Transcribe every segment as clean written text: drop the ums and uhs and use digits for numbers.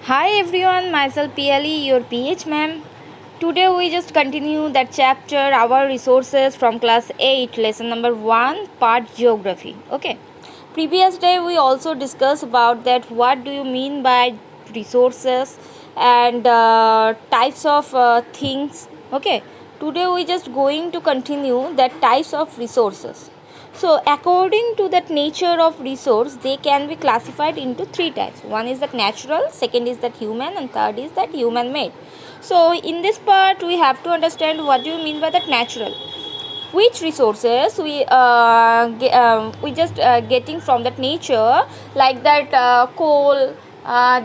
Hi everyone, myself PLE, your PH ma'am. Today we just continue that chapter, our resources from class 8, lesson number 1, part geography. Okay. Previous day we also discussed about that what do you mean by resources and types of things. Okay. Today we just going to continue that types of resources. So according to that nature of resource, they can be classified into three types. One is that natural, second is that human, and third is that human made. So in this part we have to understand what do you mean by that natural. Which resources we just getting from that nature, like that coal,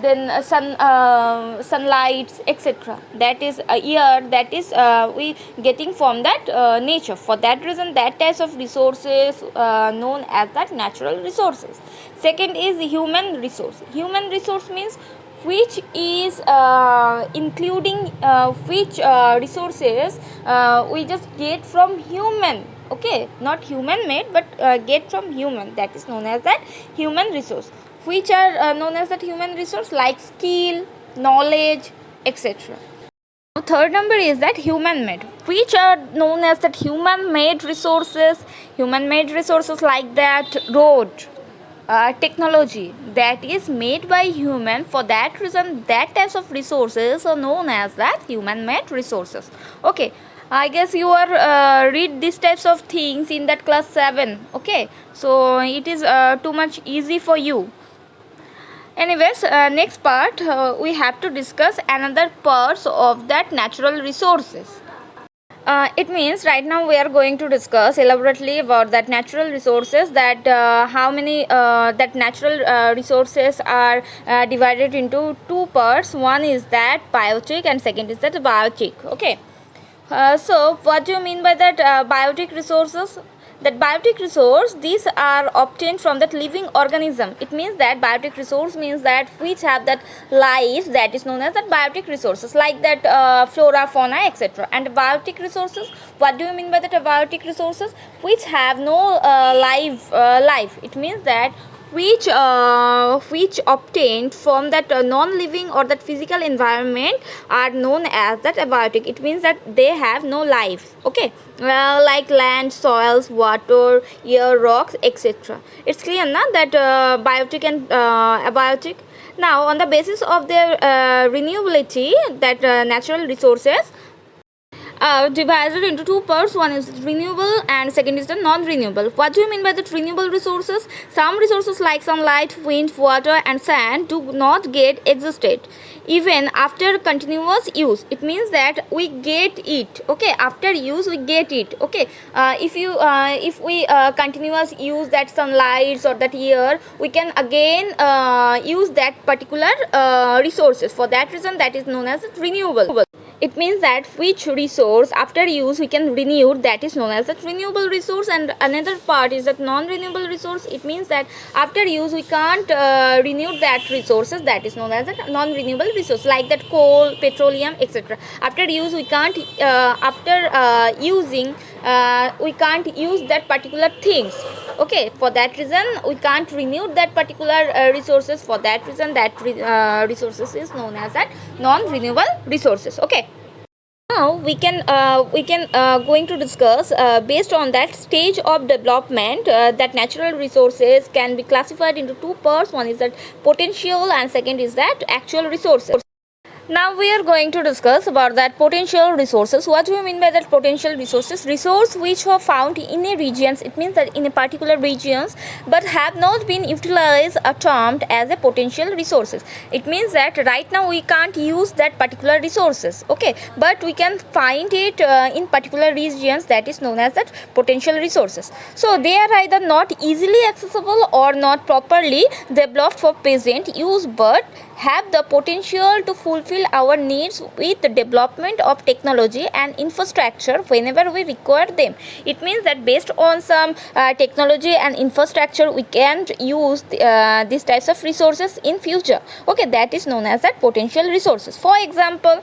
then sunlight, etc. That is air, that is we getting from that nature. For that reason, that types of resources known as that natural resources. Second is human resource. Human resource means which is including which resources we just get from human. Okay, not human made, but get from human, that is known as that human resource. Which are known as that human resource, like skill, knowledge, etc. Third number is that human made, which are known as that human made resources. Human made resources like that road, technology that is made by human. For that reason, that types of resources are known as that human made resources. Okay, I guess you are read these types of things in that class 7. Okay, so it is too much easy for you. Anyways, next part we have to discuss another parts of that natural resources. It means right now we are going to discuss elaborately about that natural resources, that how many that natural resources are divided into two parts. One is that biotic and second is that biotic. Okay. So what do you mean by that biotic resources? That biotic resource, these are obtained from that living organism. It means that biotic resource means that which have that life, that is known as that biotic resources, like that flora, fauna, etc. And biotic resources, what do you mean by that biotic resources? Which have no life. It means that which obtained from that non-living or that physical environment are known as that abiotic. It means that they have no life. Okay, like land, soils, water, air, rocks, etc. It's clear now that biotic and abiotic. Now on the basis of their renewability, that natural resources divided into two parts. One is renewable and second is the non-renewable. What do you mean by the renewable resources? Some resources like sunlight, wind, water and sand do not get exhausted even after continuous use. It means that we get it. Okay, after use we get it. Okay, if we continuous use that sunlight or that air, we can again use that particular resources. For that reason, that is known as renewable. It means that which resource after use we can renew, that is known as a renewable resource. And another part is that non-renewable resource. It means that after use we can't renew that resources, that is known as a non-renewable resource, like that coal, petroleum, etc. After use we can't after using we can't use that particular things. Okay, for that reason we can't renew that particular resources. For that reason, that resources is known as that non-renewable resources. Okay, now we can going to discuss based on that stage of development, that natural resources can be classified into two parts. One is that potential and second is that actual resources. Now we are going to discuss about that potential resources. What do we mean by that potential resources? Resource which are found in a regions. It means that in a particular regions but have not been utilized or termed as a potential resources. It means that right now we can't use that particular resources. Okay, but we can find it in particular regions, that is known as that potential resources. So they are either not easily accessible or not properly developed for present use, but have the potential to fulfill our needs with the development of technology and infrastructure whenever we require them. It means that based on some technology and infrastructure we can use these types of resources in future. Okay, that is known as that potential resources. For example,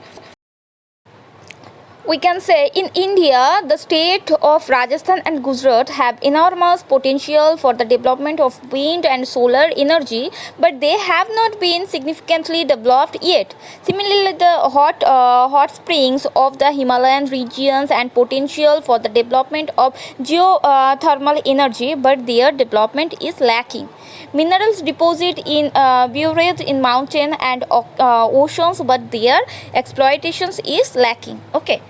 We can say in India, the state of Rajasthan and Gujarat have enormous potential for the development of wind and solar energy, but they have not been significantly developed yet. Similarly, the hot springs of the Himalayan regions and potential for the development of geothermal energy, but their development is lacking. Minerals deposit in buried in mountain and oceans, but their exploitations is lacking. Okay,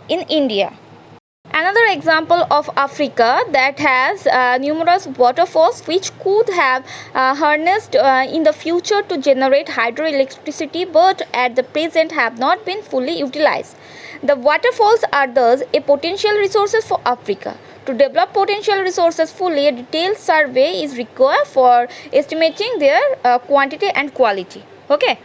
in India. Another example of Africa that has numerous waterfalls which could have harnessed in the future to generate hydroelectricity, but at the present have not been fully utilized. The waterfalls are thus a potential resources for Africa. To develop potential resources fully, a detailed survey is required for estimating their quantity and quality. Okay.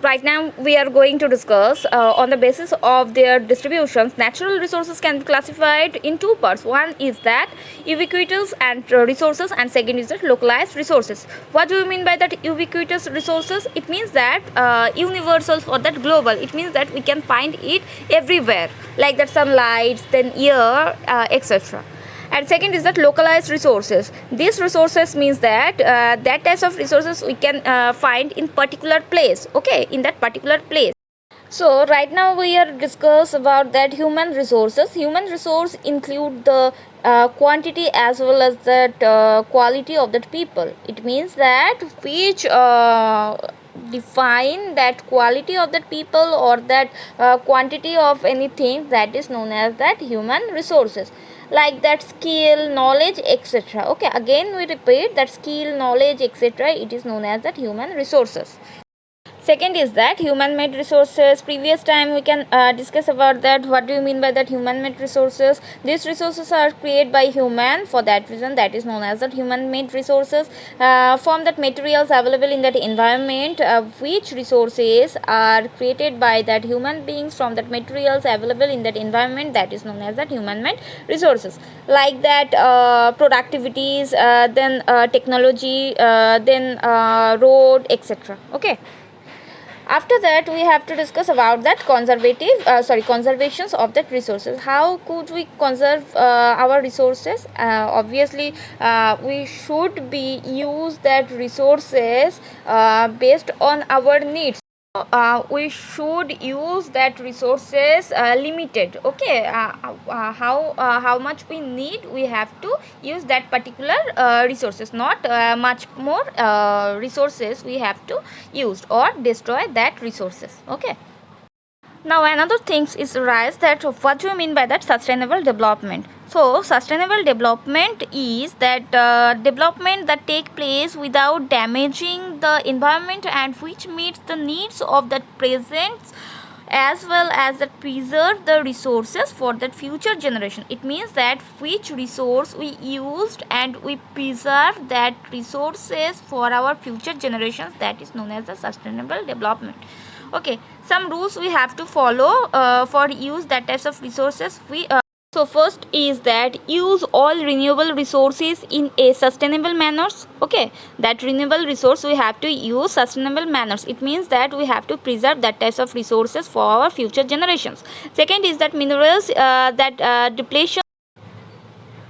Right now we are going to discuss on the basis of their distributions. Natural resources can be classified in two parts. One is that ubiquitous and resources, and second is that localized resources. What do you mean by that ubiquitous resources? It means that universal or that global. It means that we can find it everywhere, like that sunlight, then air, etc. And second is that localized resources. These resources means that that types of resources we can find in particular place, okay, in that particular place. So right now we are discuss about that human resources. Human resource include the quantity as well as that quality of that people. It means that which define that quality of that people or that quantity of anything, that is known as that human resources, like that skill, knowledge, etc. Okay, again we repeat that skill, knowledge, etc. it is known as that human resources. Second is that human made resources. Previous time we can discuss about that. What do you mean by that human made resources? These resources are created by human, for that reason that is known as that human made resources. From that materials available in that environment, which resources are created by that human beings from that materials available in that environment, that is known as that human made resources, like that productivities, then technology, then road, etc. Okay. After that we have to discuss about that conservations of that resources. How could we conserve our resources? Obviously we should be use that resources based on our needs. We should use that resources limited. Okay, how much we need, we have to use that particular resources, not much more resources we have to use or destroy that resources. Okay. Now another thing is rise that what do you mean by that sustainable development? So sustainable development is that development that take place without damaging the environment and which meets the needs of the present as well as that preserve the resources for that future generation. It means that which resource we used and we preserve that resources for our future generations, that is known as the sustainable development. Okay, some rules we have to follow for use that types of resources. So first is that use all renewable resources in a sustainable manners. Okay, that renewable resource we have to use sustainable manners. It means that we have to preserve that types of resources for our future generations. Second is that minerals, that depletion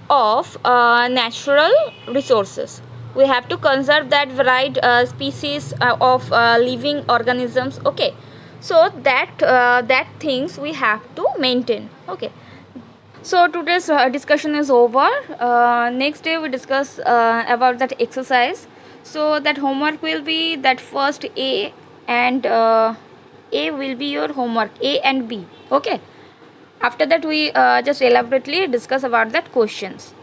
of natural resources. We have to conserve that varied species of living organisms. Okay, so that things we have to maintain. Okay. So today's discussion is over. Next day we discuss about that exercise. So that homework will be that first A, and A will be your homework, A and B. Okay. After that we just elaborately discuss about that questions.